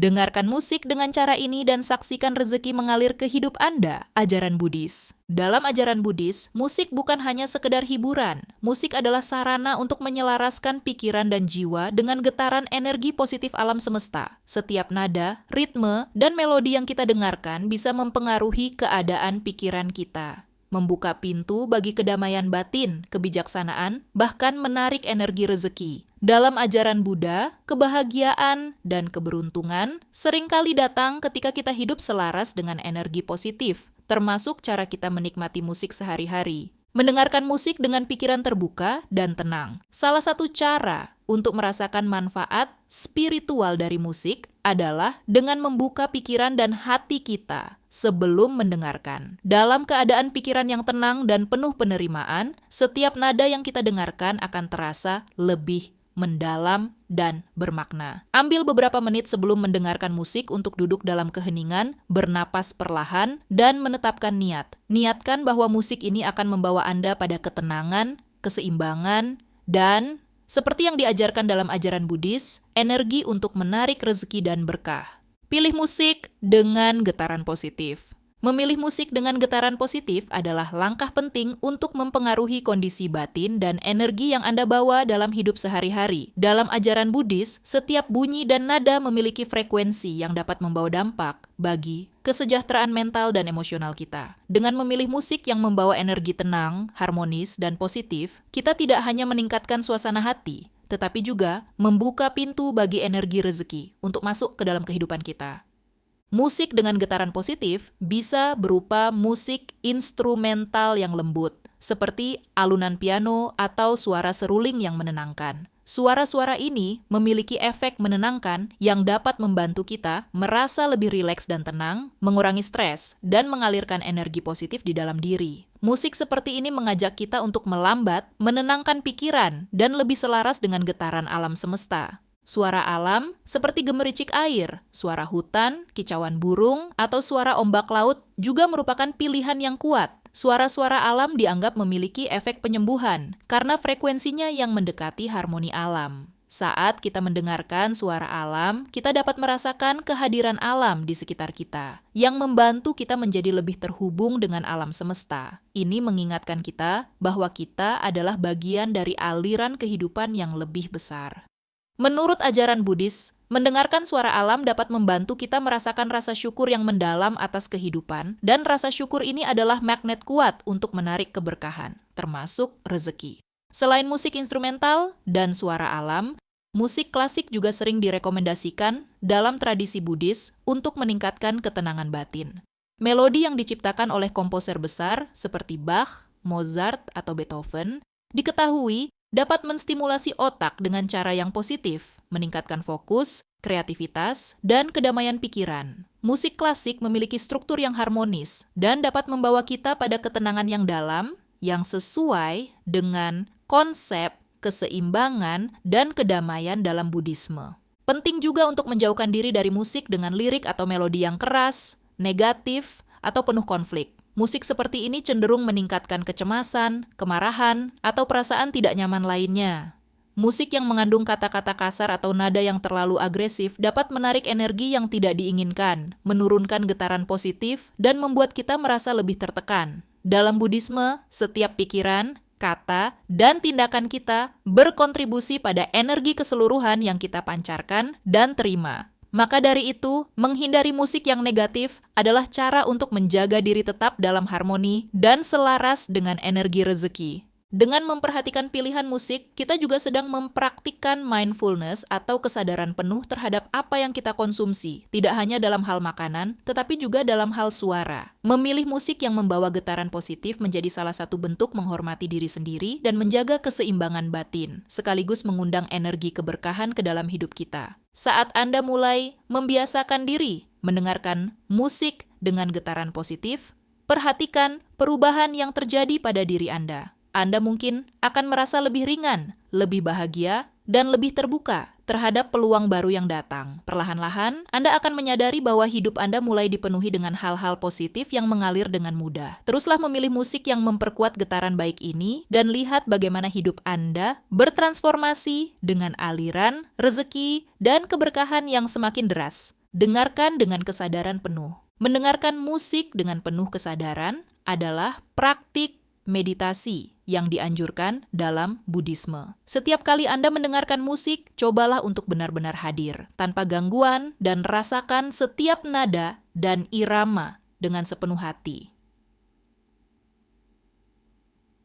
Dengarkan musik dengan cara ini dan saksikan rezeki mengalir ke hidup Anda. Ajaran Buddhis. Dalam ajaran Buddhis, musik bukan hanya sekedar hiburan. Musik adalah sarana untuk menyelaraskan pikiran dan jiwa dengan getaran energi positif alam semesta. Setiap nada, ritme, dan melodi yang kita dengarkan bisa mempengaruhi keadaan pikiran kita, membuka pintu bagi kedamaian batin, kebijaksanaan, bahkan menarik energi rezeki. Dalam ajaran Buddha, kebahagiaan dan keberuntungan seringkali datang ketika kita hidup selaras dengan energi positif, termasuk cara kita menikmati musik sehari-hari. Mendengarkan musik dengan pikiran terbuka dan tenang. Salah satu cara untuk merasakan manfaat spiritual dari musik adalah dengan membuka pikiran dan hati kita sebelum mendengarkan. Dalam keadaan pikiran yang tenang dan penuh penerimaan, setiap nada yang kita dengarkan akan terasa lebih mendalam dan bermakna. Ambil beberapa menit sebelum mendengarkan musik untuk duduk dalam keheningan, bernapas perlahan, dan menetapkan niat. Niatkan bahwa musik ini akan membawa Anda pada ketenangan, keseimbangan, dan seperti yang diajarkan dalam ajaran Buddhis, energi untuk menarik rezeki dan berkah. Pilih musik dengan getaran positif. Memilih musik dengan getaran positif adalah langkah penting untuk mempengaruhi kondisi batin dan energi yang Anda bawa dalam hidup sehari-hari. Dalam ajaran Buddhis, setiap bunyi dan nada memiliki frekuensi yang dapat membawa dampak bagi kesejahteraan mental dan emosional kita. Dengan memilih musik yang membawa energi tenang, harmonis, dan positif, kita tidak hanya meningkatkan suasana hati, tetapi juga membuka pintu bagi energi rezeki untuk masuk ke dalam kehidupan kita. Musik dengan getaran positif bisa berupa musik instrumental yang lembut, seperti alunan piano atau suara seruling yang menenangkan. Suara-suara ini memiliki efek menenangkan yang dapat membantu kita merasa lebih rileks dan tenang, mengurangi stres, dan mengalirkan energi positif di dalam diri. Musik seperti ini mengajak kita untuk melambat, menenangkan pikiran, dan lebih selaras dengan getaran alam semesta. Suara alam seperti gemericik air, suara hutan, kicauan burung, atau suara ombak laut juga merupakan pilihan yang kuat. Suara-suara alam dianggap memiliki efek penyembuhan karena frekuensinya yang mendekati harmoni alam. Saat kita mendengarkan suara alam, kita dapat merasakan kehadiran alam di sekitar kita, yang membantu kita menjadi lebih terhubung dengan alam semesta. Ini mengingatkan kita bahwa kita adalah bagian dari aliran kehidupan yang lebih besar. Menurut ajaran Buddhis, mendengarkan suara alam dapat membantu kita merasakan rasa syukur yang mendalam atas kehidupan, dan rasa syukur ini adalah magnet kuat untuk menarik keberkahan, termasuk rezeki. Selain musik instrumental dan suara alam, musik klasik juga sering direkomendasikan dalam tradisi Buddhis untuk meningkatkan ketenangan batin. Melodi yang diciptakan oleh komposer besar seperti Bach, Mozart, atau Beethoven diketahui dapat menstimulasi otak dengan cara yang positif, meningkatkan fokus, kreativitas, dan kedamaian pikiran. Musik klasik memiliki struktur yang harmonis dan dapat membawa kita pada ketenangan yang dalam, yang sesuai dengan konsep keseimbangan dan kedamaian dalam Buddhisme. Penting juga untuk menjauhkan diri dari musik dengan lirik atau melodi yang keras, negatif, atau penuh konflik. Musik seperti ini cenderung meningkatkan kecemasan, kemarahan, atau perasaan tidak nyaman lainnya. Musik yang mengandung kata-kata kasar atau nada yang terlalu agresif dapat menarik energi yang tidak diinginkan, menurunkan getaran positif, dan membuat kita merasa lebih tertekan. Dalam Buddhisme, setiap pikiran, kata, dan tindakan kita berkontribusi pada energi keseluruhan yang kita pancarkan dan terima. Maka dari itu, menghindari musik yang negatif adalah cara untuk menjaga diri tetap dalam harmoni dan selaras dengan energi rezeki. Dengan memperhatikan pilihan musik, kita juga sedang mempraktikkan mindfulness atau kesadaran penuh terhadap apa yang kita konsumsi, tidak hanya dalam hal makanan, tetapi juga dalam hal suara. Memilih musik yang membawa getaran positif menjadi salah satu bentuk menghormati diri sendiri dan menjaga keseimbangan batin, sekaligus mengundang energi keberkahan ke dalam hidup kita. Saat Anda mulai membiasakan diri mendengarkan musik dengan getaran positif, perhatikan perubahan yang terjadi pada diri Anda. Anda mungkin akan merasa lebih ringan, lebih bahagia, dan lebih terbuka terhadap peluang baru yang datang. Perlahan-lahan, Anda akan menyadari bahwa hidup Anda mulai dipenuhi dengan hal-hal positif yang mengalir dengan mudah. Teruslah memilih musik yang memperkuat getaran baik ini, dan lihat bagaimana hidup Anda bertransformasi dengan aliran, rezeki, dan keberkahan yang semakin deras. Dengarkan dengan kesadaran penuh. Mendengarkan musik dengan penuh kesadaran adalah praktik meditasi yang dianjurkan dalam Buddhisme. Setiap kali Anda mendengarkan musik, cobalah untuk benar-benar hadir, tanpa gangguan, dan rasakan setiap nada dan irama dengan sepenuh hati.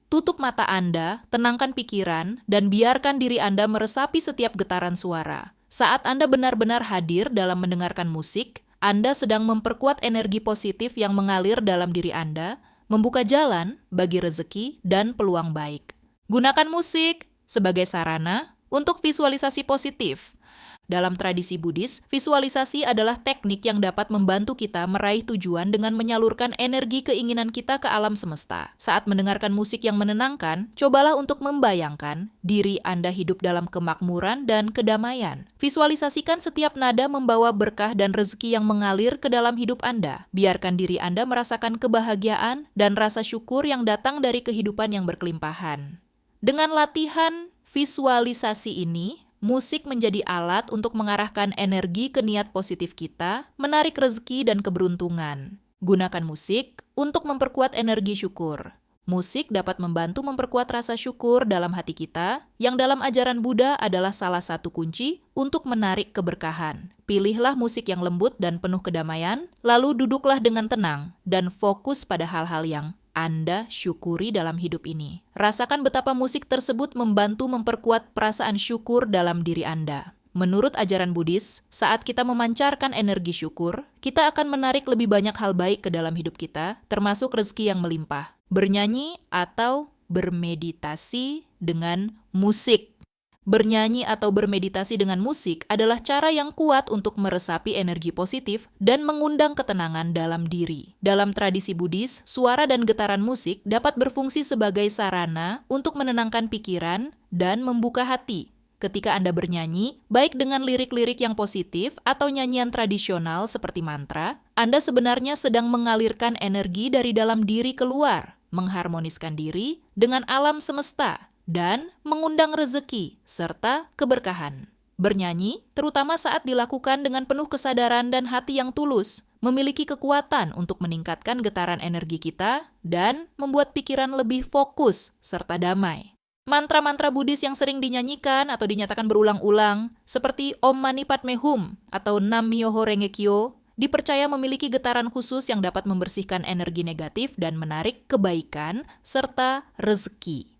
Tutup mata Anda, tenangkan pikiran, dan biarkan diri Anda meresapi setiap getaran suara. Saat Anda benar-benar hadir dalam mendengarkan musik, Anda sedang memperkuat energi positif yang mengalir dalam diri Anda, membuka jalan bagi rezeki dan peluang baik. Gunakan musik sebagai sarana untuk visualisasi positif. Dalam tradisi Buddhis, visualisasi adalah teknik yang dapat membantu kita meraih tujuan dengan menyalurkan energi keinginan kita ke alam semesta. Saat mendengarkan musik yang menenangkan, cobalah untuk membayangkan diri Anda hidup dalam kemakmuran dan kedamaian. Visualisasikan setiap nada membawa berkah dan rezeki yang mengalir ke dalam hidup Anda. Biarkan diri Anda merasakan kebahagiaan dan rasa syukur yang datang dari kehidupan yang berkelimpahan. Dengan latihan visualisasi ini, musik menjadi alat untuk mengarahkan energi ke niat positif kita, menarik rezeki dan keberuntungan. Gunakan musik untuk memperkuat energi syukur. Musik dapat membantu memperkuat rasa syukur dalam hati kita, yang dalam ajaran Buddha adalah salah satu kunci untuk menarik keberkahan. Pilihlah musik yang lembut dan penuh kedamaian, lalu duduklah dengan tenang dan fokus pada hal-hal yang Anda syukuri dalam hidup ini. Rasakan betapa musik tersebut membantu memperkuat perasaan syukur dalam diri Anda. Menurut ajaran Buddhis, saat kita memancarkan energi syukur, kita akan menarik lebih banyak hal baik ke dalam hidup kita, termasuk rezeki yang melimpah. Bernyanyi atau bermeditasi dengan musik. Bernyanyi atau bermeditasi dengan musik adalah cara yang kuat untuk meresapi energi positif dan mengundang ketenangan dalam diri. Dalam tradisi Buddhis, suara dan getaran musik dapat berfungsi sebagai sarana untuk menenangkan pikiran dan membuka hati. Ketika Anda bernyanyi, baik dengan lirik-lirik yang positif atau nyanyian tradisional seperti mantra, Anda sebenarnya sedang mengalirkan energi dari dalam diri keluar, mengharmoniskan diri dengan alam semesta, dan mengundang rezeki serta keberkahan. Bernyanyi, terutama saat dilakukan dengan penuh kesadaran dan hati yang tulus, memiliki kekuatan untuk meningkatkan getaran energi kita dan membuat pikiran lebih fokus serta damai. Mantra-mantra Buddhis yang sering dinyanyikan atau dinyatakan berulang-ulang, seperti Om Mani Padme Hum atau Nam Myoho Renge Kyo, dipercaya memiliki getaran khusus yang dapat membersihkan energi negatif dan menarik kebaikan serta rezeki.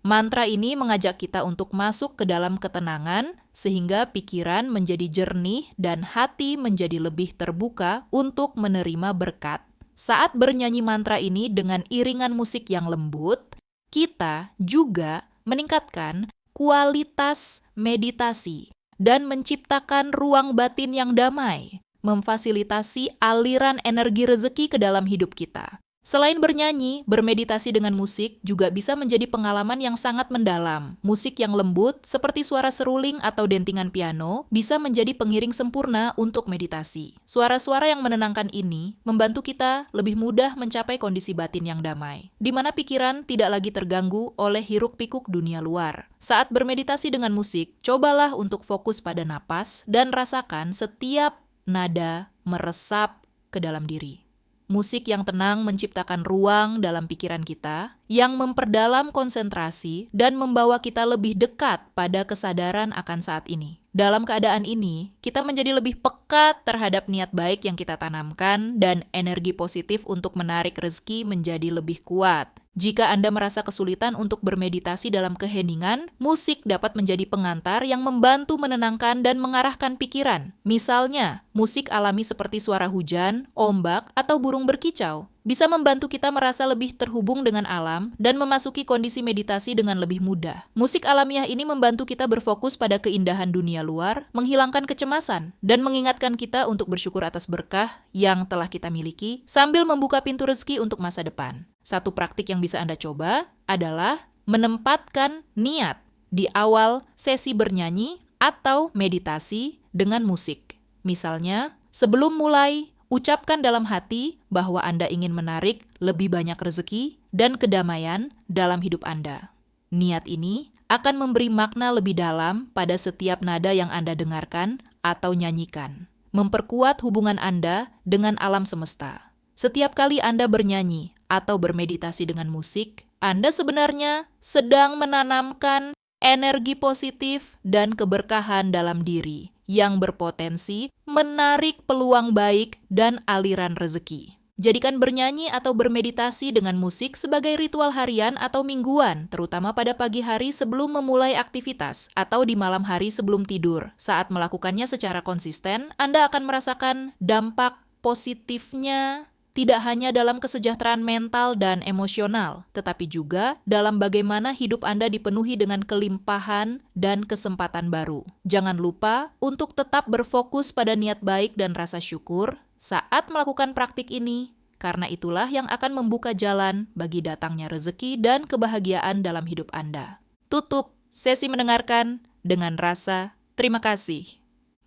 Mantra ini mengajak kita untuk masuk ke dalam ketenangan, sehingga pikiran menjadi jernih dan hati menjadi lebih terbuka untuk menerima berkat. Saat bernyanyi mantra ini dengan iringan musik yang lembut, kita juga meningkatkan kualitas meditasi dan menciptakan ruang batin yang damai, memfasilitasi aliran energi rezeki ke dalam hidup kita. Selain bernyanyi, bermeditasi dengan musik juga bisa menjadi pengalaman yang sangat mendalam. Musik yang lembut, seperti suara seruling atau dentingan piano, bisa menjadi pengiring sempurna untuk meditasi. Suara-suara yang menenangkan ini membantu kita lebih mudah mencapai kondisi batin yang damai, di mana pikiran tidak lagi terganggu oleh hiruk-pikuk dunia luar. Saat bermeditasi dengan musik, cobalah untuk fokus pada napas dan rasakan setiap nada meresap ke dalam diri. Musik yang tenang menciptakan ruang dalam pikiran kita yang memperdalam konsentrasi dan membawa kita lebih dekat pada kesadaran akan saat ini. Dalam keadaan ini, kita menjadi lebih peka terhadap niat baik yang kita tanamkan dan energi positif untuk menarik rezeki menjadi lebih kuat. Jika Anda merasa kesulitan untuk bermeditasi dalam keheningan, musik dapat menjadi pengantar yang membantu menenangkan dan mengarahkan pikiran. Misalnya, musik alami seperti suara hujan, ombak, atau burung berkicau bisa membantu kita merasa lebih terhubung dengan alam dan memasuki kondisi meditasi dengan lebih mudah. Musik alamiah ini membantu kita berfokus pada keindahan dunia luar, menghilangkan kecemasan, dan mengingatkan kita untuk bersyukur atas berkah yang telah kita miliki, sambil membuka pintu rezeki untuk masa depan. Satu praktik yang bisa Anda coba adalah menempatkan niat di awal sesi bernyanyi atau meditasi dengan musik. Misalnya, sebelum mulai, ucapkan dalam hati bahwa Anda ingin menarik lebih banyak rezeki dan kedamaian dalam hidup Anda. Niat ini akan memberi makna lebih dalam pada setiap nada yang Anda dengarkan atau nyanyikan. memperkuat hubungan Anda dengan alam semesta. Setiap kali Anda bernyanyi atau bermeditasi dengan musik, Anda sebenarnya sedang menanamkan energi positif dan keberkahan dalam diri yang berpotensi menarik peluang baik dan aliran rezeki. Jadikan bernyanyi atau bermeditasi dengan musik sebagai ritual harian atau mingguan, terutama pada pagi hari sebelum memulai aktivitas atau di malam hari sebelum tidur. Saat melakukannya secara konsisten, Anda akan merasakan dampak positifnya tidak hanya dalam kesejahteraan mental dan emosional, tetapi juga dalam bagaimana hidup Anda dipenuhi dengan kelimpahan dan kesempatan baru. Jangan lupa untuk tetap berfokus pada niat baik dan rasa syukur saat melakukan praktik ini, karena itulah yang akan membuka jalan bagi datangnya rezeki dan kebahagiaan dalam hidup Anda. Tutup sesi mendengarkan dengan rasa terima kasih.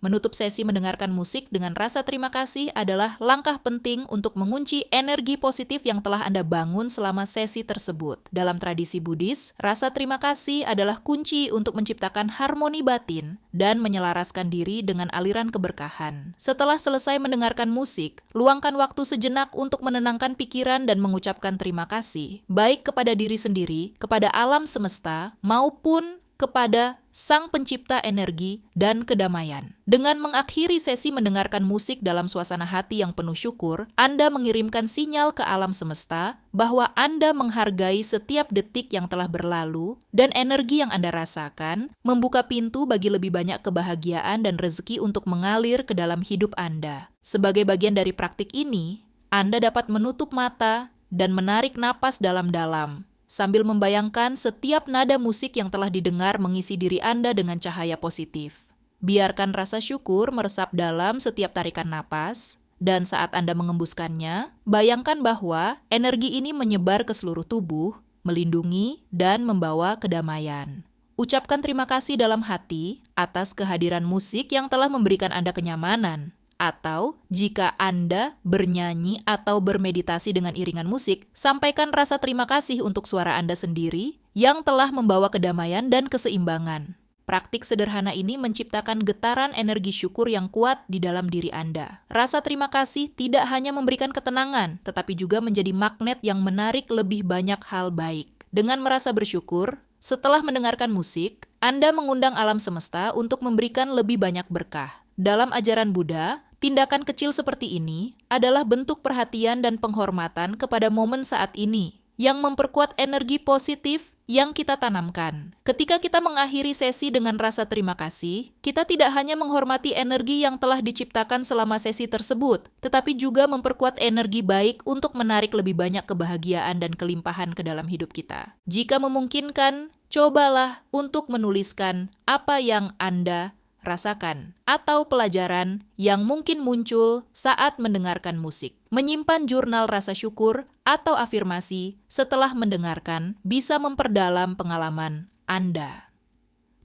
Menutup sesi mendengarkan musik dengan rasa terima kasih adalah langkah penting untuk mengunci energi positif yang telah Anda bangun selama sesi tersebut. Dalam tradisi Buddhis, rasa terima kasih adalah kunci untuk menciptakan harmoni batin dan menyelaraskan diri dengan aliran keberkahan. Setelah selesai mendengarkan musik, luangkan waktu sejenak untuk menenangkan pikiran dan mengucapkan terima kasih, baik kepada diri sendiri, kepada alam semesta, maupun kepada Sang Pencipta energi dan kedamaian. Dengan mengakhiri sesi mendengarkan musik dalam suasana hati yang penuh syukur, Anda mengirimkan sinyal ke alam semesta bahwa Anda menghargai setiap detik yang telah berlalu dan energi yang Anda rasakan membuka pintu bagi lebih banyak kebahagiaan dan rezeki untuk mengalir ke dalam hidup Anda. Sebagai bagian dari praktik ini, Anda dapat menutup mata dan menarik napas dalam-dalam, sambil membayangkan setiap nada musik yang telah didengar mengisi diri Anda dengan cahaya positif. Biarkan rasa syukur meresap dalam setiap tarikan napas, dan saat Anda mengembuskannya, bayangkan bahwa energi ini menyebar ke seluruh tubuh, melindungi, dan membawa kedamaian. Ucapkan terima kasih dalam hati atas kehadiran musik yang telah memberikan Anda kenyamanan. Atau, jika Anda bernyanyi atau bermeditasi dengan iringan musik, sampaikan rasa terima kasih untuk suara Anda sendiri yang telah membawa kedamaian dan keseimbangan. Praktik sederhana ini menciptakan getaran energi syukur yang kuat di dalam diri Anda. Rasa terima kasih tidak hanya memberikan ketenangan, tetapi juga menjadi magnet yang menarik lebih banyak hal baik. Dengan merasa bersyukur, setelah mendengarkan musik, Anda mengundang alam semesta untuk memberikan lebih banyak berkah. Dalam ajaran Buddha, tindakan kecil seperti ini adalah bentuk perhatian dan penghormatan kepada momen saat ini yang memperkuat energi positif yang kita tanamkan. Ketika kita mengakhiri sesi dengan rasa terima kasih, kita tidak hanya menghormati energi yang telah diciptakan selama sesi tersebut, tetapi juga memperkuat energi baik untuk menarik lebih banyak kebahagiaan dan kelimpahan ke dalam hidup kita. Jika memungkinkan, cobalah untuk menuliskan apa yang Anda rasakan, atau pelajaran yang mungkin muncul saat mendengarkan musik. Menyimpan jurnal rasa syukur atau afirmasi setelah mendengarkan bisa memperdalam pengalaman Anda.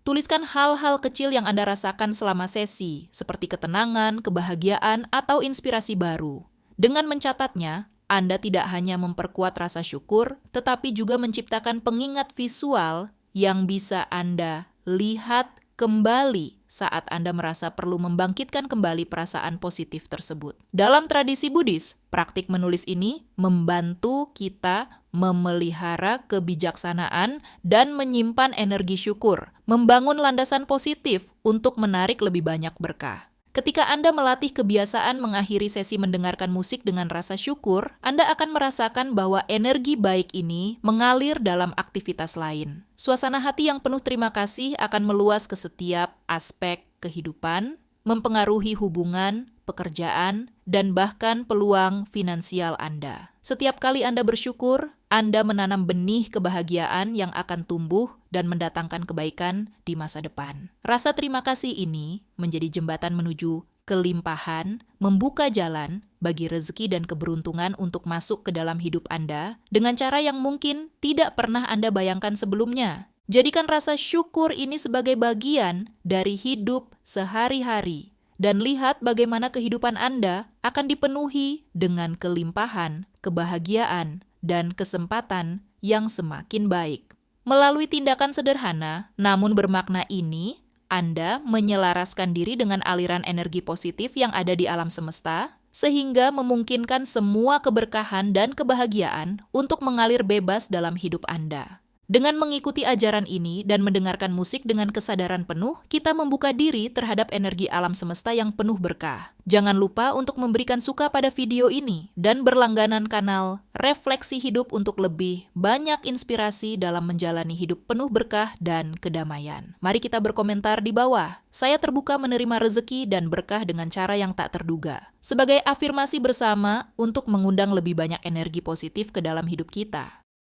Tuliskan hal-hal kecil yang Anda rasakan selama sesi, seperti ketenangan, kebahagiaan, atau inspirasi baru. Dengan mencatatnya, Anda tidak hanya memperkuat rasa syukur, tetapi juga menciptakan pengingat visual yang bisa Anda lihat kembali saat Anda merasa perlu membangkitkan kembali perasaan positif tersebut. Dalam tradisi Buddhis, praktik menulis ini membantu kita memelihara kebijaksanaan dan menyimpan energi syukur, membangun landasan positif untuk menarik lebih banyak berkah. Ketika Anda melatih kebiasaan mengakhiri sesi mendengarkan musik dengan rasa syukur, Anda akan merasakan bahwa energi baik ini mengalir dalam aktivitas lain. Suasana hati yang penuh terima kasih akan meluas ke setiap aspek kehidupan, mempengaruhi hubungan, pekerjaan, dan bahkan peluang finansial Anda. Setiap kali Anda bersyukur, Anda menanam benih kebahagiaan yang akan tumbuh dan mendatangkan kebaikan di masa depan. Rasa terima kasih ini menjadi jembatan menuju kelimpahan, membuka jalan bagi rezeki dan keberuntungan untuk masuk ke dalam hidup Anda dengan cara yang mungkin tidak pernah Anda bayangkan sebelumnya. Jadikan rasa syukur ini sebagai bagian dari hidup sehari-hari dan lihat bagaimana kehidupan Anda akan dipenuhi dengan kelimpahan, kebahagiaan, dan kesempatan yang semakin baik. Melalui tindakan sederhana namun bermakna ini, Anda menyelaraskan diri dengan aliran energi positif yang ada di alam semesta, sehingga memungkinkan semua keberkahan dan kebahagiaan untuk mengalir bebas dalam hidup Anda. Dengan mengikuti ajaran ini dan mendengarkan musik dengan kesadaran penuh, kita membuka diri terhadap energi alam semesta yang penuh berkah. Jangan lupa untuk memberikan suka pada video ini dan berlangganan kanal Refleksi Hidup untuk lebih banyak inspirasi dalam menjalani hidup penuh berkah dan kedamaian. Mari kita berkomentar di bawah. Saya terbuka menerima rezeki dan berkah dengan cara yang tak terduga. Sebagai afirmasi bersama untuk mengundang lebih banyak energi positif ke dalam hidup kita.